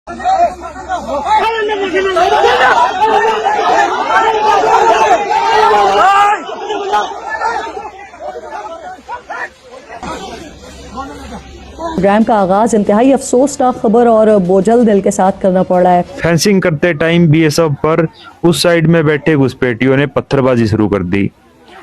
Programme का आगाज इंतहाई अफसोसनाक खबर और बोझल दिल के साथ करना पड़ रहा है। फेंसिंग करते टाइम बीएसएफ पर उस साइड में बैठे घुसपैठियों ने पत्थरबाजी शुरू कर दी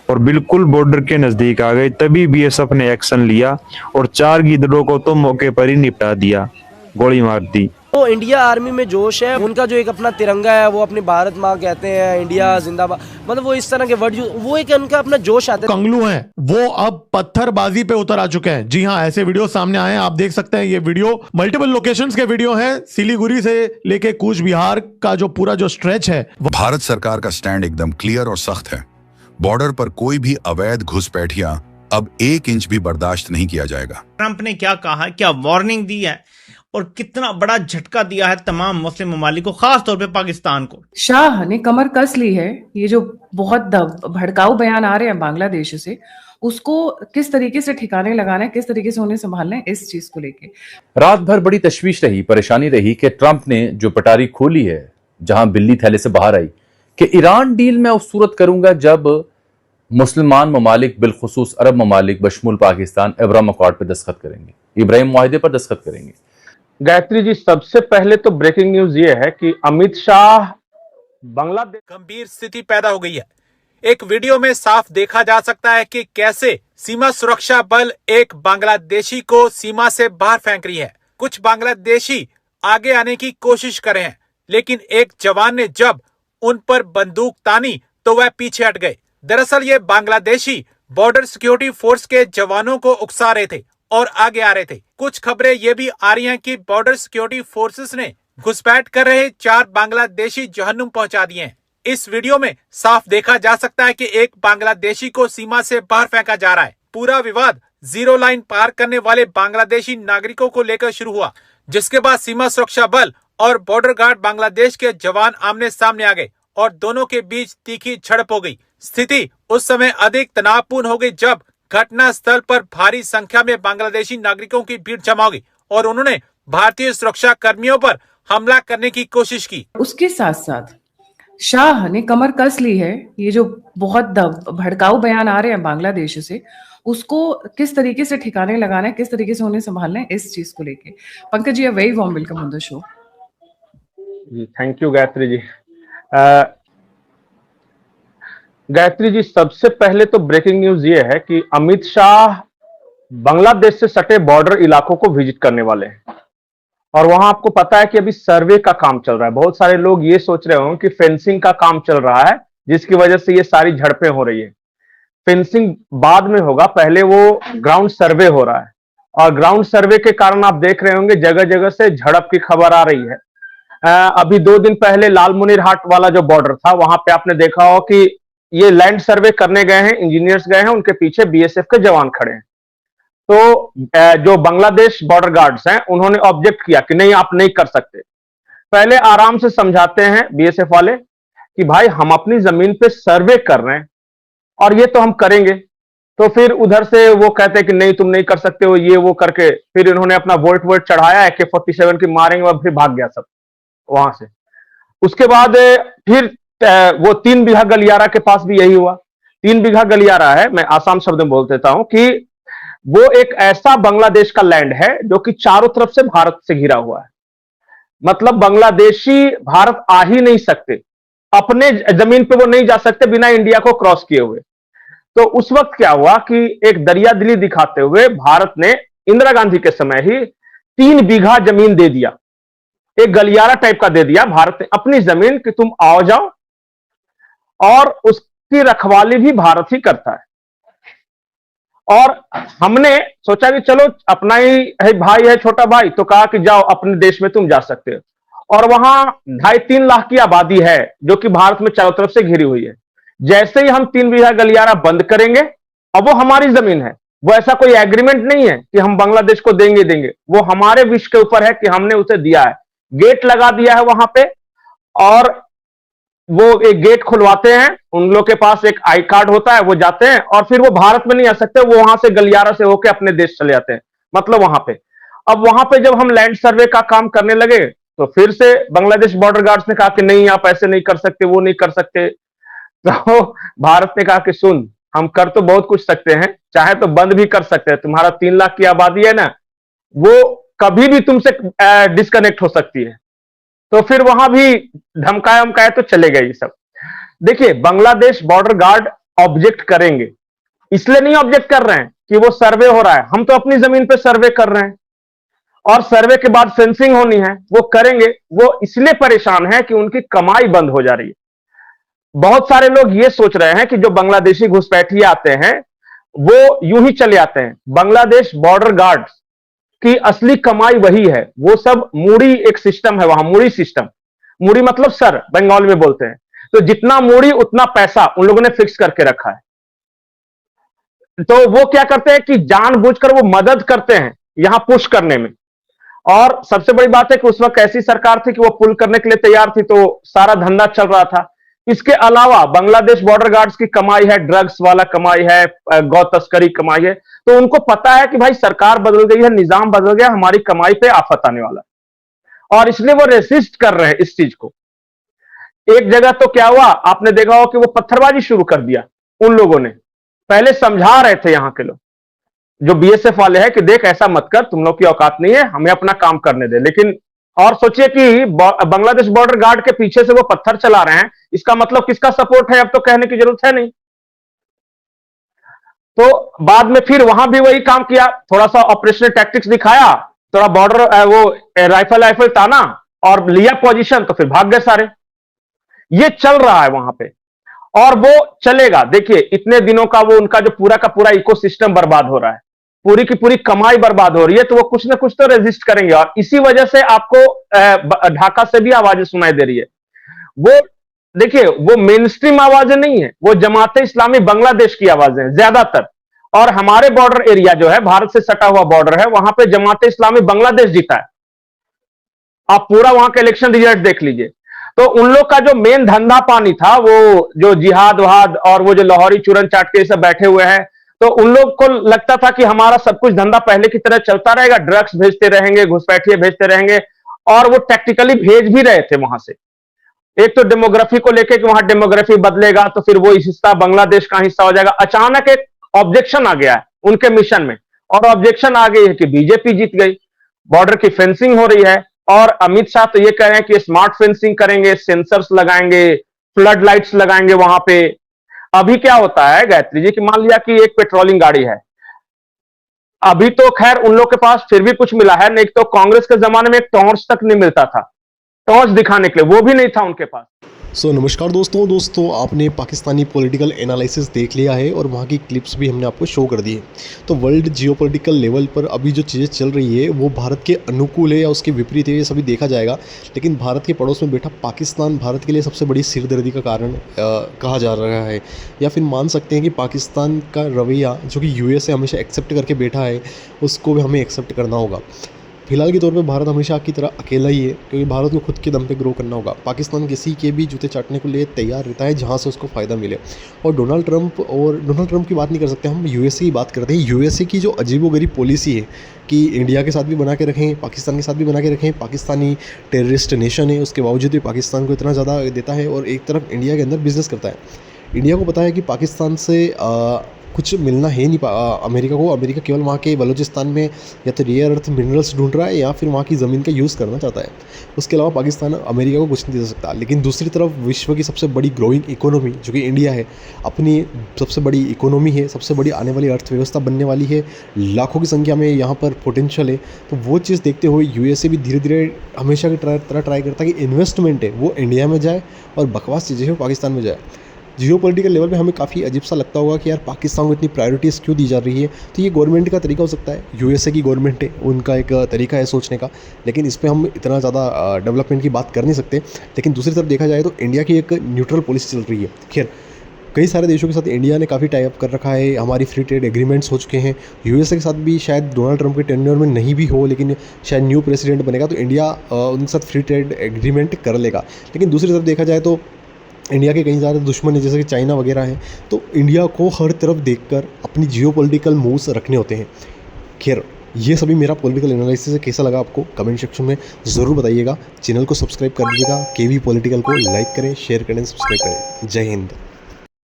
और बिल्कुल बॉर्डर के नजदीक आ गए। तभी बीएसएफ ने एक्शन लिया और 4 गिद्धड़ों को तो मौके पर ही निपटा दिया, गोली मार दी। तो इंडिया आर्मी में जोश है, उनका जो एक अपना तिरंगा है वो अपनी भारत माँ कहते हैं, इंडिया जिंदाबाद, मतलब वो इस तरह के वर्ड, वो एक उनका अपना जोश आता है। कंगलू हैं वो अब पत्थरबाजी पे उतर आ चुके हैं। जी हाँ, ऐसे वीडियो सामने आए हैं, आप देख सकते हैं। ये वीडियो मल्टीपल लोकेशंस के वीडियो हैं, सिलीगुड़ी से लेके कूच बिहार का जो पूरा जो स्ट्रेच है। भारत सरकार का स्टैंड एकदम क्लियर और सख्त है। बॉर्डर पर कोई भी अवैध घुसपैठियां अब 1 इंच भी बर्दाश्त नहीं किया जाएगा। ट्रंप ने क्या कहा है, क्या वार्निंग दी है और कितना बड़ा झटका दिया है तमाम मुस्लिम ममालिक को, खास तौर पे पाकिस्तान को। शाह ने कमर कस ली है। ये जो बहुत भड़काऊ बयान आ रहे हैं बांग्लादेश से, उसको किस तरीके से ठिकाने लगाना है, किस तरीके से उन्हें संभालना है, इस चीज को लेके रात भर बड़ी तशवीश रही, परेशानी रही कि ट्रंप ने जो पटारी खोली है, जहां बिल्ली थैले से बाहर आई कि ईरान डील में उस सूरत करूंगा जब मुसलमान ममालिक बिलखुसूस अरब ममालिक बशमूल पाकिस्तान एब्राम अकॉर्ड पर दस्तखत करेंगे, इब्राहिम मुआहिदे पर दस्तखत करेंगे। गायत्री जी, सबसे पहले तो ब्रेकिंग न्यूज ये है कि अमित शाह बांग्लादेश। गंभीर स्थिति पैदा हो गई है। एक वीडियो में साफ देखा जा सकता है कि कैसे सीमा सुरक्षा बल एक बांग्लादेशी को सीमा से बाहर फेंक रही है। कुछ बांग्लादेशी आगे आने की कोशिश कर रहे हैं, लेकिन एक जवान ने जब उन पर बंदूक तानी तो वह पीछे हट गए। दरअसल ये बांग्लादेशी बॉर्डर सिक्योरिटी फोर्स के जवानों को उकसा रहे थे और आगे आ रहे थे। कुछ खबरें ये भी आ रही हैं कि बॉर्डर सिक्योरिटी फोर्सेस ने घुसपैठ कर रहे 4 बांग्लादेशी जहन्नुम पहुंचा दिए हैं। इस वीडियो में साफ देखा जा सकता है कि एक बांग्लादेशी को सीमा से बाहर फेंका जा रहा है। पूरा विवाद जीरो लाइन पार करने वाले बांग्लादेशी नागरिकों को लेकर शुरू हुआ, जिसके बाद सीमा सुरक्षा बल और बॉर्डर गार्ड बांग्लादेश के जवान आमने सामने आ गए और दोनों के बीच तीखी झड़प हो गई। स्थिति उस समय अधिक तनावपूर्ण हो गई जब घटना स्थल पर भारी संख्या में बांग्लादेशी नागरिकों की भीड़ जमा हो गई और उन्होंने भारतीय सुरक्षा कर्मियों पर हमला करने की कोशिश की। उसके साथ साथ शाह ने कमर कस ली है। ये जो बहुत भड़काऊ बयान आ रहे हैं बांग्लादेश से, उसको किस तरीके से ठिकाने लगाना है, किस तरीके से उन्हें संभालना है, इस चीज को लेके Pankaj ji, very warm welcome on the show. Thank you Gayatri ji. Gayatri ji, सबसे पहले तो ब्रेकिंग न्यूज ये है कि अमित शाह बांग्लादेश से सटे बॉर्डर इलाकों को विजिट करने वाले हैं और वहां आपको पता है कि अभी सर्वे का काम चल रहा है। बहुत सारे लोग ये सोच रहे होंगे कि फेंसिंग का काम चल रहा है जिसकी वजह से ये सारी झड़पें हो रही है। फेंसिंग बाद में होगा, पहले वो ग्राउंड सर्वे हो रहा है और ग्राउंड सर्वे के कारण आप देख रहे होंगे जगह जगह से झड़प की खबर आ रही है। अभी 2 दिन पहले लालमुनीरहाट वाला जो बॉर्डर था, वहां पे आपने देखा हो कि ये लैंड सर्वे करने गए हैं, इंजीनियर्स गए हैं, उनके पीछे बीएसएफ के जवान खड़े हैं। तो जो बांग्लादेश बॉर्डर गार्ड्स हैं, उन्होंने ऑब्जेक्ट किया कि नहीं, आप नहीं कर सकते। पहले आराम से समझाते हैं बीएसएफ वाले कि भाई हम अपनी जमीन पे सर्वे कर रहे हैं और ये तो हम करेंगे। तो फिर उधर से वो कहते हैं कि नहीं, तुम नहीं कर सकते हो, ये वो करके फिर इन्होंने अपना वोल्ट चढ़ाया, AK-47 की मारेंगे और फिर भाग गया सब वहां से। उसके बाद फिर वो 3 बीघा गलियारा के पास भी यही हुआ। 3 बीघा गलियारा है, मैं आसान शब्द में बोल देता हूं कि वो एक ऐसा बांग्लादेश का लैंड है जो कि चारों तरफ से भारत से घिरा हुआ है। मतलब बांग्लादेशी भारत आ ही नहीं सकते, अपने जमीन पे वो नहीं जा सकते बिना इंडिया को क्रॉस किए हुए। तो उस वक्त क्या हुआ कि एक दरिया दिली दिखाते हुए भारत ने इंदिरा गांधी के समय ही 3 बीघा जमीन दे दिया, एक गलियारा टाइप का दे दिया भारत ने अपनी जमीन कि तुम आओ जाओ, और उसकी रखवाली भी भारत ही करता है। और हमने सोचा कि चलो अपना ही है, भाई है, छोटा भाई, तो कहा कि जाओ अपने देश में तुम जा सकते हो। और वहां 2.5-3 लाख की आबादी है जो कि भारत में चारों तरफ से घिरी हुई है। जैसे ही हम 3 बीघा गलियारा बंद करेंगे, अब वो हमारी जमीन है, वो ऐसा कोई एग्रीमेंट नहीं है कि हम बांग्लादेश को देंगे, वो हमारे विश के ऊपर है कि हमने उसे दिया है। गेट लगा दिया है वहां पे और वो एक गेट खुलवाते हैं, उन लोग के पास एक आई कार्ड होता है, वो जाते हैं और फिर वो भारत में नहीं आ सकते, वो वहां से गलियारा से होके अपने देश चले जाते हैं। मतलब वहां पे अब वहां पे जब हम लैंड सर्वे का काम करने लगे तो फिर से बांग्लादेश बॉर्डर गार्ड्स ने कहा कि नहीं, आप ऐसे नहीं कर सकते, वो नहीं कर सकते। तो भारत ने कहा कि सुन, हम कर तो बहुत कुछ सकते हैं, चाहे तो बंद भी कर सकते हैं। तुम्हारा 3 लाख की आबादी है ना, वो कभी भी तुमसे डिस्कनेक्ट हो सकती है। तो फिर वहां भी धमकाया धमकाया तो चले गए ये सब। देखिए, बांग्लादेश बॉर्डर गार्ड ऑब्जेक्ट करेंगे, इसलिए नहीं ऑब्जेक्ट कर रहे हैं कि वो सर्वे हो रहा है, हम तो अपनी जमीन पे सर्वे कर रहे हैं और सर्वे के बाद फेंसिंग होनी है, वो करेंगे। वो इसलिए परेशान है कि उनकी कमाई बंद हो जा रही है। बहुत सारे लोग ये सोच रहे हैं कि जो बांग्लादेशी घुसपैठिए आते हैं वो यूं ही चले आते हैं। बांग्लादेश बॉर्डर गार्ड की असली कमाई वही है, वो सब मूड़ी एक सिस्टम है वहां, मूड़ी सिस्टम। मूड़ी मतलब सर, बंगाल में बोलते हैं। तो जितना मूड़ी उतना पैसा उन लोगों ने फिक्स करके रखा है। तो वो क्या करते हैं कि जानबूझकर वो मदद करते हैं यहां पुश करने में। और सबसे बड़ी बात है कि उस वक्त ऐसी सरकार थी कि वो पुल करने के लिए तैयार थी, तो सारा धंधा चल रहा था। इसके अलावा बांग्लादेश बॉर्डर गार्ड्स की कमाई है, ड्रग्स वाला कमाई है, गौ तस्करी कमाई है। तो उनको पता है कि भाई सरकार बदल गई है, निजाम बदल गया, हमारी कमाई पे आफत आने वाला है, और इसलिए वो रेसिस्ट कर रहे हैं इस चीज को। एक जगह तो क्या हुआ, आपने देखा हो कि वो पत्थरबाजी शुरू कर दिया उन लोगों ने। पहले समझा रहे थे यहां के लोग जो बीएसएफ वाले हैं कि देख ऐसा मत कर, तुम लोग की औकात नहीं है, हमें अपना काम करने दे। लेकिन और सोचिए कि बांग्लादेश बॉर्डर गार्ड के पीछे से वो पत्थर चला रहे हैं, इसका मतलब किसका सपोर्ट है अब तो कहने की जरूरत है नहीं। तो बाद में फिर वहां भी वही काम किया, थोड़ा सा ऑपरेशनल टैक्टिक्स दिखाया, थोड़ा बॉर्डर वो राइफल ताना और लिया पोजीशन, तो फिर भाग गए सारे। ये चल रहा है वहां पे और वो चलेगा। देखिए, इतने दिनों का वो उनका जो पूरा का पूरा इकोसिस्टम बर्बाद हो रहा है, पूरी की पूरी कमाई बर्बाद हो रही है, तो वो कुछ ना कुछ तो रेजिस्ट करेंगे। और इसी वजह से आपको ढाका से भी आवाजें सुनाई दे रही है। वो देखिए, वो मेन स्ट्रीम आवाजें नहीं है, वो जमाते इस्लामी बांग्लादेश की आवाजें हैं ज्यादातर। और हमारे बॉर्डर एरिया जो है, भारत से सटा हुआ बॉर्डर है, वहां पे जमाते इस्लामी बांग्लादेश जीता है। आप पूरा वहां के इलेक्शन रिजल्ट देख लीजिए। तो उन लोग का जो मेन धंधा पानी था, वो जो जिहाद वहाद और वो जो लाहौरी चूरन चाट के सब बैठे हुए हैं, तो उन लोग को लगता था कि हमारा सब कुछ धंधा पहले की तरह चलता रहेगा, ड्रग्स भेजते रहेंगे, घुसपैठिए भेजते रहेंगे। और वो टेक्निकली भेज भी रहे थे वहां से। एक तो डेमोग्राफी को लेकर कि वहां डेमोग्राफी बदलेगा तो फिर वो हिस्सा बांग्लादेश का हिस्सा हो जाएगा। अचानक एक ऑब्जेक्शन आ गया है उनके मिशन में, और ऑब्जेक्शन आ गई है कि बीजेपी जीत गई, बॉर्डर की फेंसिंग हो रही है। और अमित शाह तो ये कह रहे हैं कि स्मार्ट फेंसिंग करेंगे, सेंसर्स लगाएंगे, फ्लड लाइट्स लगाएंगे वहां पे। अभी क्या होता है गायत्री जी कि मान लिया कि एक पेट्रोलिंग गाड़ी है, अभी तो खैर उन लोग के पास फिर भी कुछ मिला है, नहीं तो कांग्रेस के जमाने में एक टॉर्च तक नहीं मिलता था, टॉर्च दिखाने के लिए वो भी नहीं था उनके पास। नमस्कार दोस्तों, आपने पाकिस्तानी पॉलिटिकल एनालिसिस देख लिया है और वहाँ की क्लिप्स भी हमने आपको शो कर दी है। तो वर्ल्ड जियोपॉलिटिकल लेवल पर अभी जो चीज़ें चल रही है वो भारत के अनुकूल है या उसके विपरीत है, ये सभी देखा जाएगा। लेकिन भारत के पड़ोस में बैठा पाकिस्तान भारत के लिए सबसे बड़ी सिरदर्दी का कारण कहा जा रहा है, या फिर मान सकते हैं कि पाकिस्तान का रवैया जो कि यूएसए हमेशा एक्सेप्ट करके बैठा है, उसको भी हमें एक्सेप्ट करना होगा। फिलहाल के तौर पे भारत हमेशा की तरह अकेला ही है, क्योंकि भारत को खुद के दम पे ग्रो करना होगा। पाकिस्तान किसी के भी जूते चाटने को लिए तैयार रहता है जहां से उसको फ़ायदा मिले। और डोनाल्ड ट्रंप की बात नहीं कर सकते, हम यूएसए की बात करते हैं। यूएसए की जो अजीबोगरीब पॉलिसी है कि इंडिया के साथ भी बना के रखें, पाकिस्तान के साथ भी बना के रखें, पाकिस्तानी टेररिस्ट नेशन है, उसके बावजूद भी पाकिस्तान को इतना ज़्यादा देता है और एक तरफ इंडिया के अंदर बिजनेस करता है। इंडिया को पता है कि पाकिस्तान से कुछ मिलना है नहीं अमेरिका को। अमेरिका केवल वहाँ के बलूचिस्तान में या तो रेयर अर्थ मिनरल्स ढूंढ रहा है या फिर वहाँ की ज़मीन का यूज़ करना चाहता है। उसके अलावा पाकिस्तान अमेरिका को कुछ नहीं दे सकता। लेकिन दूसरी तरफ विश्व की सबसे बड़ी ग्रोइंग इकोनॉमी जो कि इंडिया है, अपनी सबसे बड़ी इकोनॉमी है, सबसे बड़ी आने वाली अर्थव्यवस्था बनने वाली है, लाखों की संख्या में यहाँ पर पोटेंशियल है। तो वो चीज़ देखते हुए यूएसए भी धीरे धीरे हमेशा की तरह ट्राई करता है कि इन्वेस्टमेंट है वो इंडिया में जाए और बकवास चीज़ें हैं पाकिस्तान में जाए। जियोपॉलिटिकल लेवल पे हमें काफ़ी अजीब सा लगता होगा कि यार पाकिस्तान को इतनी प्रायोरिटीज़ क्यों दी जा रही है। तो ये गवर्नमेंट का तरीका हो सकता है, यूएसए की गवर्नमेंट है, उनका एक तरीका है सोचने का। लेकिन इस पर हम इतना ज़्यादा डेवलपमेंट की बात कर नहीं सकते। लेकिन दूसरी तरफ देखा जाए तो इंडिया की एक न्यूट्रल पॉलिसी चल रही है। खैर, कई सारे देशों के साथ इंडिया ने काफ़ी टाई अप कर रखा है, हमारी फ्री ट्रेड एग्रीमेंट्स हो चुके हैं। यूएसए के साथ भी शायद डोनाल्ड ट्रंप के टेन्योर में नहीं भी हो, लेकिन शायद न्यू प्रेसिडेंट बनेगा तो इंडिया उनके साथ फ्री ट्रेड एग्रीमेंट कर लेगा। लेकिन दूसरी तरफ देखा जाए तो इंडिया के कई सारे दुश्मन हैं जैसे कि चाइना वगैरह हैं, तो इंडिया को हर तरफ देखकर अपनी जियोपॉलिटिकल मूव्स रखने होते हैं। खैर, ये सभी मेरा पॉलिटिकल एनालिसिस है, कैसा लगा आपको कमेंट सेक्शन में ज़रूर बताइएगा। चैनल को सब्सक्राइब कर लीजिएगा, केवी पॉलिटिकल को लाइक करें, शेयर करें, सब्सक्राइब करें। जय हिंद।